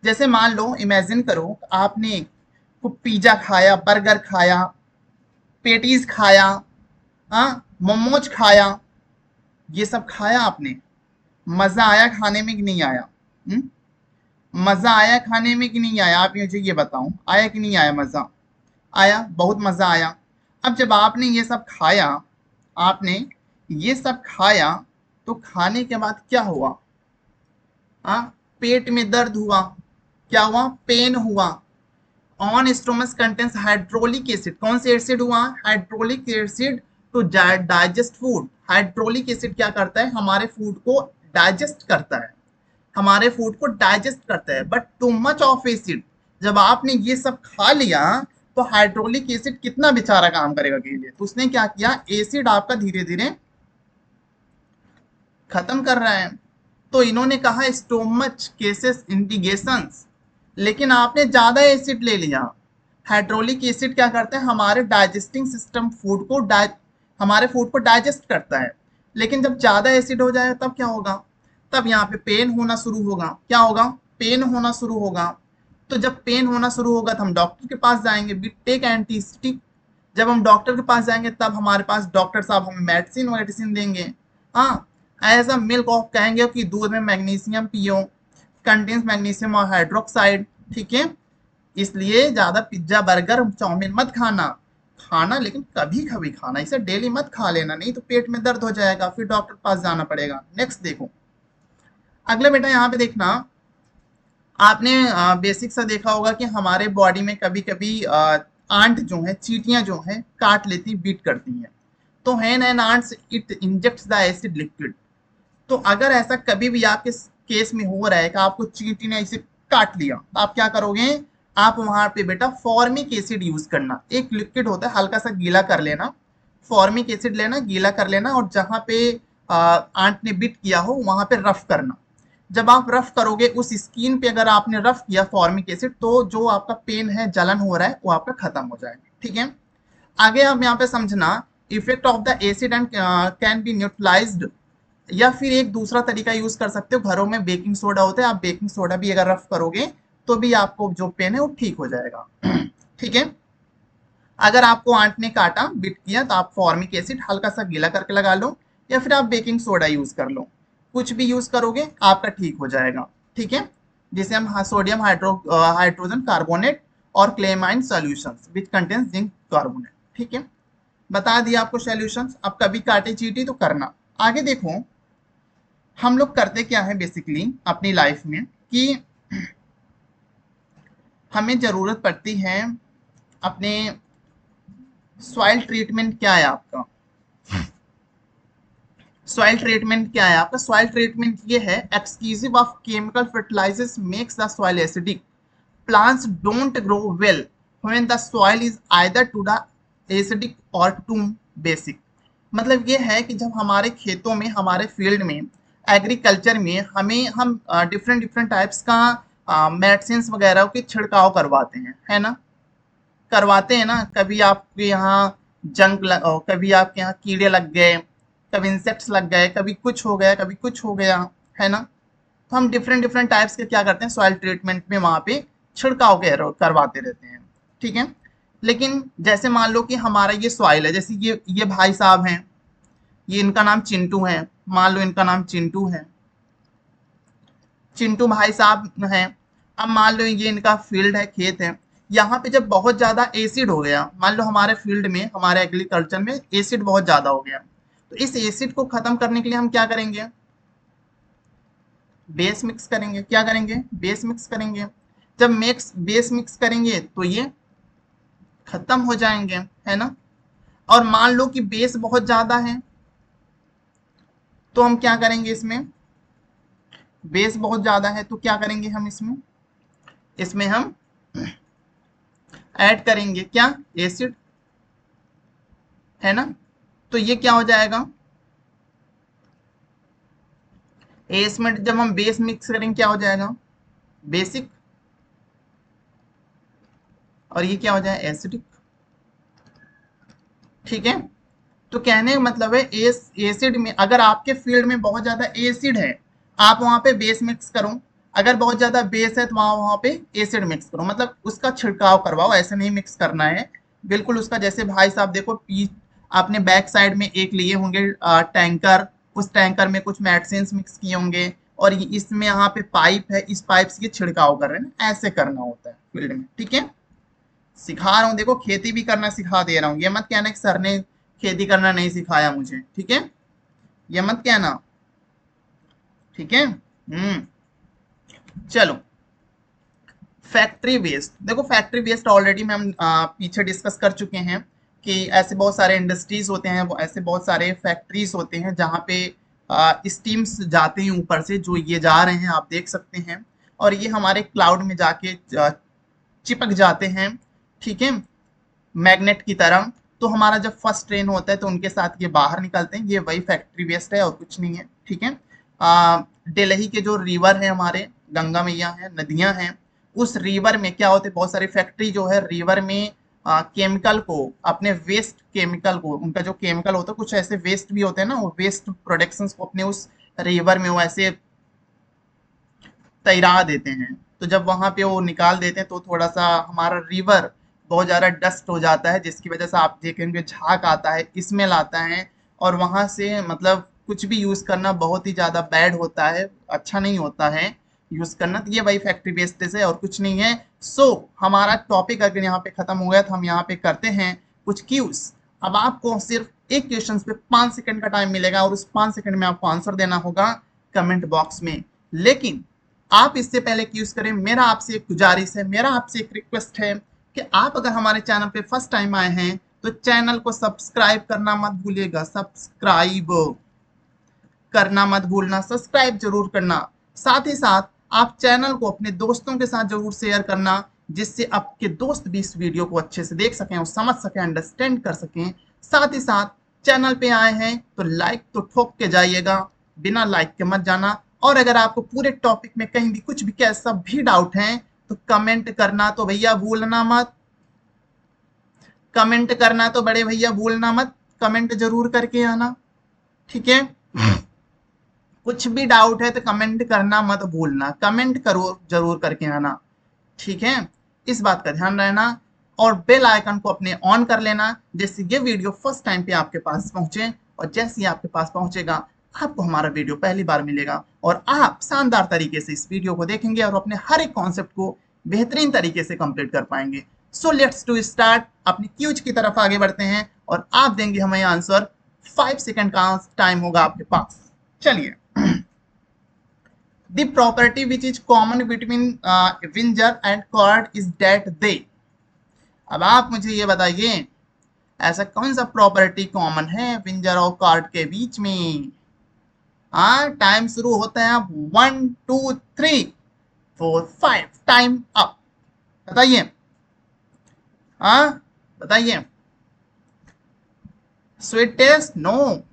जैसे मान लो, इमेजिन करो आपने पिज्जा खाया, बर्गर खाया, पेटीज खाया, हाँ मोमोज खाया, ये सब खाया आपने, मजा आया खाने में कि नहीं आया? मजा आया खाने में कि नहीं आया? आप मुझे ये बताओ, आया कि नहीं आया मजा? आया, बहुत मजा आया। अब जब आपने ये सब खाया, आपने ये सब खाया, तो खाने के बाद क्या हुआ? हाँ, पेट में दर्द हुआ, क्या हुआ? पेन हुआ। On stomachs contains hydraulic acid, कौन से एसिड हुआ? Hydraulic acid to digest food. Hydraulic acid क्या करता है? हमारे फूड को डाइजेस्ट करता है, हमारे फूड को डाइजेस्ट करता है। But too much of acid, जब आपने ये सब खा लिया तो हाइड्रोलिक एसिड कितना बेचारा काम करेगा के लिए, तो उसने क्या किया? एसिड आपका धीरे धीरे खत्म कर रहा है। तो इन्होंने कहा स्टोमच केसेस इंडिगेशंस, लेकिन आपने ज्यादा एसिड ले लिया। हाइड्रोलिक एसिड क्या करता है? हमारे डाइजेस्टिंग सिस्टम फूड को हमारे फूड को डाइजेस्ट करता है, लेकिन जब ज्यादा एसिड हो जाए तब क्या होगा? तब यहाँ पे पेन होना शुरू होगा। क्या होगा? पेन होना शुरू होगा। तो जब पेन होना शुरू होगा तो हम डॉक्टर के पास जाएंगे, वी टेक एंटीस्टिक। जब हम डॉक्टर के पास जाएंगे तब हमारे पास डॉक्टर साहब हमें मेडिसिन वेडिसिन देंगे। हाँ, एज अ मिल्क ऑफ कहेंगे कि दूध में मैग्नीशियम पियो, कंटेन्स मैग्नीशियम और हाइड्रोक्साइड। ठीक है, इसलिए ज्यादा पिज्जा बर्गर चाउमीन मत खाना। खाना लेकिन कभी कभी खाना, इसे डेली मत खा लेना, नहीं तो पेट में दर्द हो जाएगा, फिर डॉक्टर के पास जाना पड़ेगा। नेक्स्ट देखो, अगला बेटा यहाँ पे देखना, आपने बेसिक सा देखा होगा कि हमारे बॉडी में कभी कभी आंट जो है, चींटियां जो है काट लेती, बीट करती हैं। तो hen and ants it injects the acid liquid. तो अगर ऐसा कभी भी आपके केस में हो रहा है कि आपको चींटी ने इसे काट लिया, तो आप क्या करोगे? आप वहां पे बेटा फॉर्मिक एसिड यूज करना। एक लिक्विड होता है, हल्का सा गीला कर लेना, फॉर्मिक एसिड लेना, गीला कर लेना, और जहां पे आंट ने बिट किया हो वहां पे रफ करना। जब आप रफ करोगे उस स्किन पे, अगर आपने रफ किया फॉर्मिक एसिड, तो जो आपका पेन है, जलन हो रहा है, वो आपका खत्म हो जाएगा। ठीक है, आगे आप यहाँ पे समझना, effect of the acid and can be neutralised. या फिर एक दूसरा तरीका यूज कर सकते हो, घरों में बेकिंग सोडा होता है, आप बेकिंग सोडा भी अगर रफ करोगे तो भी आपको जो पेन है वो ठीक हो जाएगा। ठीक है, अगर आपको आंट ने काटा, बिट किया, तो आप फॉर्मिक एसिड हल्का सा गीला करके लगा लो, या फिर आप बेकिंग सोडा यूज कर लो। कुछ भी यूज करोगे आपका ठीक हो जाएगा। ठीक है, जिसे हम सोडियम हाइड्रोजन कार्बोनेट और calamine solutions which contains zinc carbonate. ठीक है, बता दिया आपको सॉल्यूशंस। अब कभी काटे चीटी तो करना। आगे देखो, हम लोग करते क्या है बेसिकली अपनी लाइफ में कि हमें जरूरत पड़ती है अपने सॉइल ट्रीटमेंट। क्या है आपका सॉइल ट्रीटमेंट? क्या है आपका सॉइल ट्रीटमेंट? ये है exclusive of chemical fertilisers makes the soil acidic, plants don't grow well when the soil is either too acidic or too basic। मतलब ये है कि जब हमारे खेतों में, हमारे फील्ड में, एग्रीकल्चर में हम डिफरेंट डिफरेंट टाइप्स का मेडिसिन वगैरह के छिड़काव करवाते हैं, है ना? करवाते हैं ना। कभी आपके यहाँ कभी आपके यहाँ कीड़े लग गए, कभी इंसेक्ट्स लग गए, कभी कुछ हो गया, कभी कुछ हो गया, है ना? तो हम डिफरेंट डिफरेंट टाइप्स के क्या करते हैं, सॉइल ट्रीटमेंट में वहां पे छिड़काव करवाते रहते हैं। ठीक है, लेकिन जैसे मान लो कि हमारा ये सॉइल है, जैसे ये भाई साहब हैं, ये इनका नाम चिंटू है, मान लो इनका नाम चिंटू है, चिंटू भाई साहब हैं। अब मान लो ये इनका फील्ड है, खेत है। यहाँ पे जब बहुत ज्यादा एसिड हो गया, मान लो हमारे फील्ड में, हमारे एग्रीकल्चर में एसिड बहुत ज्यादा हो गया, तो इस एसिड को खत्म करने के लिए हम क्या करेंगे? बेस मिक्स करेंगे। क्या करेंगे? बेस मिक्स करेंगे। जब बेस मिक्स करेंगे तो ये खत्म हो जाएंगे, है ना? और मान लो कि बेस बहुत ज्यादा है, तो हम क्या करेंगे? इसमें बेस बहुत ज्यादा है तो क्या करेंगे हम? इसमें हम ऐड करेंगे क्या? एसिड, है ना? तो ये क्या हो जाएगा? इसमें जब हम बेस मिक्स करेंगे क्या हो जाएगा? बेसिक। और ये क्या हो जाए? एसिडिक। ठीक है, तो कहने का मतलब है एसिड में, अगर आपके फील्ड में बहुत ज्यादा एसिड है, आप वहां पे बेस मिक्स करो। अगर बहुत ज्यादा बेस है तो वहां पे एसिड मिक्स करो, मतलब उसका छिड़काव करवाओ। ऐसे नहीं मिक्स करना है बिल्कुल उसका। जैसे भाई साहब देखो, आपने बैक साइड में एक लिए होंगे टैंकर, उस टैंकर में कुछ मेडिसिन मिक्स किए होंगे, और इसमें यहाँ पे पाइप है, इस पाइप से छिड़काव कर रहे हैं ना। ऐसे करना होता है फील्ड में। ठीक है, सिखा रहा हूँ, देखो खेती भी करना सिखा दे रहा हूँ। ये मत कहना कि सर ने खेती करना नहीं सिखाया मुझे। ठीक है, ये मत कहना। ठीक है, चलो, फैक्ट्री वेस्ट देखो। फैक्ट्री वेस्ट ऑलरेडी में हम पीछे डिस्कस कर चुके हैं कि ऐसे बहुत सारे इंडस्ट्रीज होते हैं, ऐसे बहुत सारे फैक्ट्रीज होते हैं जहाँ पे स्टीम्स जाते हैं ऊपर से, जो ये जा रहे हैं आप देख सकते हैं, और ये हमारे क्लाउड में जाके चिपक जाते हैं। ठीक है, मैग्नेट की तरह। तो हमारा जब फर्स्ट ट्रेन होता है तो उनके साथ ये बाहर निकलते हैं। ये वही फैक्ट्री वेस्ट है और कुछ नहीं है। ठीक है, दिल्ली के जो रिवर है, हमारे गंगा मैया है, नदियां हैं, उस रिवर में क्या होते हैं, बहुत सारी फैक्ट्री जो है रिवर में केमिकल को, अपने वेस्ट केमिकल को, उनका जो केमिकल होता है, कुछ ऐसे वेस्ट भी होते हैं ना, वो वेस्ट प्रोडक्शंस को अपने उस रिवर में वो ऐसे तैरा देते हैं। तो जब वहां पे वो निकाल देते हैं तो थोड़ा सा हमारा रिवर बहुत ज़्यादा डस्ट हो जाता है, जिसकी वजह से आप देखेंगे झाग आता है, स्मेल आता है, और वहां से मतलब कुछ भी यूज़ करना बहुत ही ज़्यादा बैड होता है, अच्छा नहीं होता है यूज़ करना। तो ये वही फैक्ट्री वेस्टेज है और कुछ नहीं है। सो हमारा टॉपिक अगर यहाँ पे खत्म हो गया तो हम यहाँ पे करते हैं कुछ क्यूज। अब आपको सिर्फ एक क्वेश्चन पे 5 सेकंड का टाइम मिलेगा और उस 5 सेकंड में आपको आंसर देना होगा कमेंट बॉक्स में। लेकिन आप इससे पहले क्यूज करें, मेरा आपसे एक गुजारिश है, मेरा आपसे एक रिक्वेस्ट है कि आप अगर हमारे चैनल पे फर्स्ट टाइम आए हैं तो चैनल को सब्सक्राइब करना मत भूलिएगा, सब्सक्राइब करना मत भूलना, सब्सक्राइब जरूर करना। साथ ही साथ आप चैनल को अपने दोस्तों के साथ जरूर शेयर करना, जिससे आपके दोस्त भी इस वीडियो को अच्छे से देख सकें और समझ सकें, अंडरस्टैंड कर सकें। साथ ही साथ चैनल पे आए हैं तो लाइक तो ठोक के जाइएगा, बिना लाइक के मत जाना। और अगर आपको पूरे टॉपिक में कहीं भी कुछ भी कैसा भी डाउट है तो कमेंट करना तो भैया भूलना मत, कमेंट करना तो बड़े भैया भूलना मत, कमेंट जरूर करके आना, ठीक है। कुछ भी डाउट है तो कमेंट करना मत भूलना, कमेंट करो जरूर करके आना, ठीक है। इस बात का ध्यान रहना और बेल आइकन को अपने ऑन कर लेना, जिससे ये वीडियो फर्स्ट टाइम पे आपके पास पहुंचे, और जैसे ही आपके पास पहुंचेगा आपको हमारा वीडियो पहली बार मिलेगा और आप शानदार तरीके से इस वीडियो को देखेंगे और अपने हर एक कॉन्सेप्ट को बेहतरीन तरीके से कंप्लीट कर पाएंगे। सो लेट्स टू स्टार्ट, अपनी क्यूज की तरफ आगे बढ़ते हैं और आप देंगे हमें आंसर। 5 सेकंड का टाइम होगा आपके पास। चलिए, the property which is common between winger and cord is that they। अब आप मुझे ये बताइए, ऐसा कौन सा प्रॉपर्टी कॉमन है विंजर और कॉर्ड के बीच में। हाँ, टाइम शुरू होता है 1 2 3 4 5, टाइम अप। बताइए, हाँ बताइए। Sweet taste no,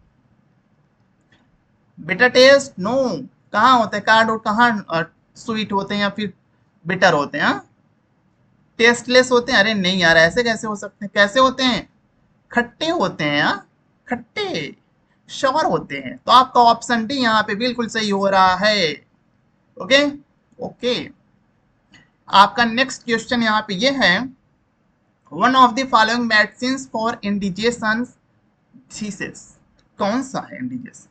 bitter taste no. कहाँ होते हैं कार्ड और कहाँ स्वीट होते हैं या फिर बिटर होते हैं, टेस्टलेस होते हैं। अरे नहीं यार, ऐसे कैसे हो सकते हैं, कैसे होते हैं, खट्टे होते हैं यार, खट्टे श्योर होते हैं। तो आपका ऑप्शन डी यहाँ पे बिल्कुल सही हो रहा है। ओके ओके, आपका नेक्स्ट क्वेश्चन यहाँ पे ये है, one of the following medicine for indigestion diseases. कौन सा है indigestion?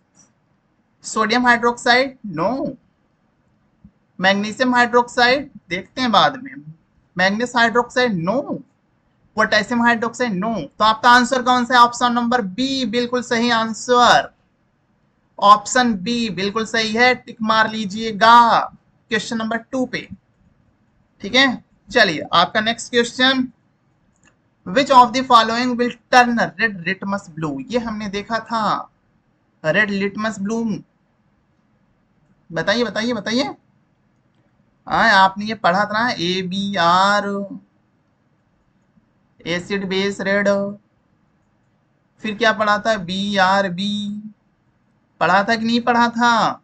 Sodium hydroxide no, magnesium hydroxide देखते हैं बाद में, manganese hydroxide no, potassium hydroxide no. तो आपका आंसर कौन सा है? ऑप्शन नंबर बी बिल्कुल सही आंसर, ऑप्शन बी बिल्कुल सही है, टिक मार लीजिएगा क्वेश्चन नंबर 2 पे, ठीक है। चलिए, आपका next question, which of the following will turn red litmus blue. ये हमने देखा था, रेड लिटमस ब्लू। बताइए बताइए बताइए। हाँ, आपने ये पढ़ा था ना, ABR, एसिड बेस रेड। फिर क्या पढ़ा था? BRB पढ़ा था कि नहीं पढ़ा था?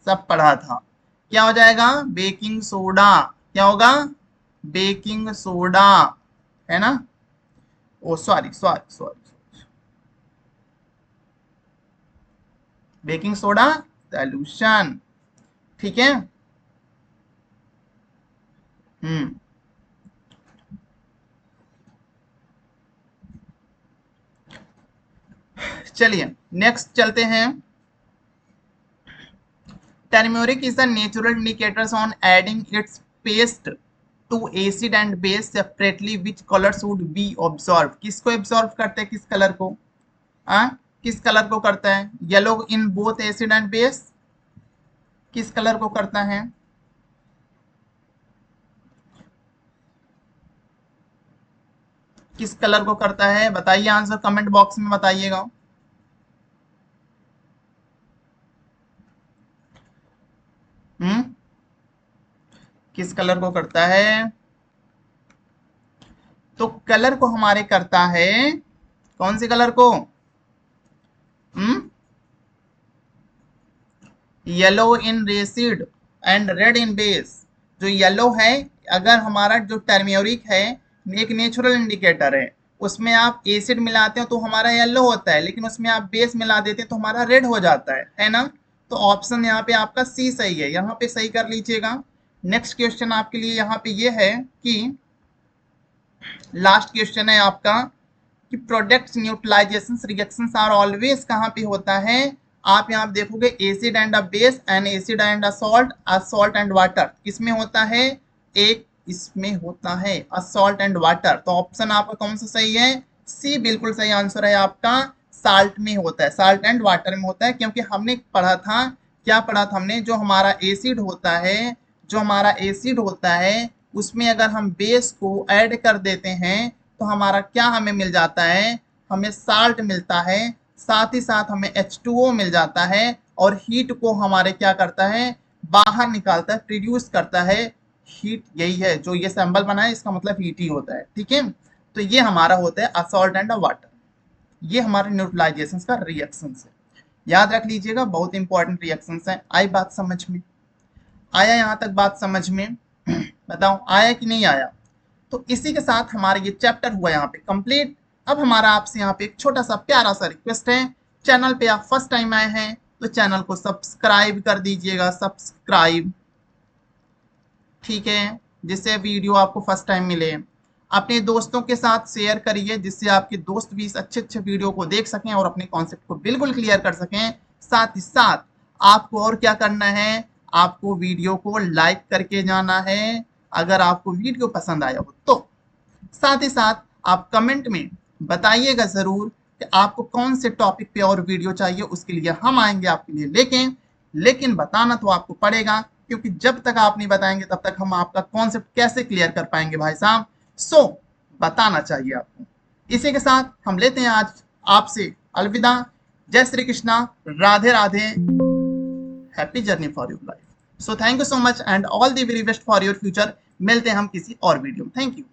सब पढ़ा था। क्या हो जाएगा? Baking soda. क्या होगा? बेकिंग सोडा, है ना? Oh sorry sorry sorry, baking soda solution, ठीक है। चलिए नेक्स्ट चलते हैं। Turmeric is the natural indicators on adding its paste to acid and base separately, which colour should be observe. किसको ऑब्जर्व करते हैं, किस कलर को? किस कलर को करता है? Yellow in both acid and base, किस कलर को करता है? किस कलर को करता है? बताइए, आंसर कमेंट बॉक्स में बताइएगा। किस कलर को करता है? तो कलर को हमारे करता है, कौन से कलर को? Yellow in acid and red in base. जो येलो है, अगर हमारा जो टर्मरिक है एक नेचुरल इंडिकेटर है, उसमें आप एसिड मिलाते हो तो हमारा येलो होता है, लेकिन उसमें आप बेस मिला देते हैं तो हमारा रेड हो जाता है ना। तो ऑप्शन यहाँ पे आपका सी सही है, यहाँ पे सही कर लीजिएगा। नेक्स्ट क्वेश्चन आपके लिए यहाँ पे ये है कि लास्ट क्वेश्चन है आपका कि products neutralisation reactions are always कहाँ पे होता है। आप यहाँ देखोगे acid and a base, an acid and a salt and water, किसमें होता है, एक इसमें होता है अ सॉल्ट एंड वाटर। तो ऑप्शन आपका कौन सा सही है, सी बिल्कुल सही आंसर है आपका, साल्ट में होता है, साल्ट एंड वाटर में होता है। क्योंकि हमने पढ़ा था, क्या पढ़ा था हमने, जो हमारा एसिड होता है, जो हमारा एसिड होता है उसमें अगर हम बेस को ऐड कर देते हैं तो हमारा क्या हमें मिल जाता है, हमें साल्ट मिलता है, साथ ही साथ हमें H2O मिल जाता है और हीट को हमारे क्या करता है, बाहर निकालता है, प्रोड्यूस करता है। हीट यही है, जो ये सिंबल बना है इसका मतलब हीट ही होता है, ठीक है। तो ये हमारा होता है a salt and a water, ये हमारे न्यूट्रलाइजेशन का रिएक्शन है, याद रख लीजिएगा, बहुत इंपॉर्टेंट रिएक्शन है। आई बात समझ में, आया यहाँ तक बात समझ में, बताओ आया कि नहीं आया। तो इसी के साथ हमारा ये चैप्टर हुआ यहाँ पे कंप्लीट। अब हमारा आपसे यहाँ पे एक छोटा सा प्यारा सा रिक्वेस्ट है, चैनल पे आप फर्स्ट टाइम आए हैं तो चैनल को सब्सक्राइब कर दीजिएगा, सब्सक्राइब, ठीक है, जिससे वीडियो आपको फर्स्ट टाइम मिले। अपने दोस्तों के साथ शेयर करिए जिससे आपके दोस्त भी इस अच्छे अच्छे वीडियो को देख सकें और अपने कॉन्सेप्ट को बिल्कुल क्लियर कर सकें। साथ ही साथ आपको और क्या करना है, आपको वीडियो को लाइक करके जाना है अगर आपको वीडियो पसंद आया हो तो। साथ ही साथ आप कमेंट में बताइएगा जरूर कि आपको कौन से टॉपिक पे और वीडियो चाहिए, उसके लिए हम आएंगे आपके लिए। लेकिन बताना तो आपको पड़ेगा, क्योंकि जब तक आप नहीं बताएंगे तब तक हम आपका कॉन्सेप्ट कैसे क्लियर कर पाएंगे भाई साहब। सो बताना चाहिए आपको। इसी के साथ हम लेते हैं आज आपसे अलविदा। जय Shri Krishna, Radhe Radhe, happy journey for your life. So thank you so much and all the very best for your future. मिलते हैं हम किसी और वीडियो में, थैंक यू।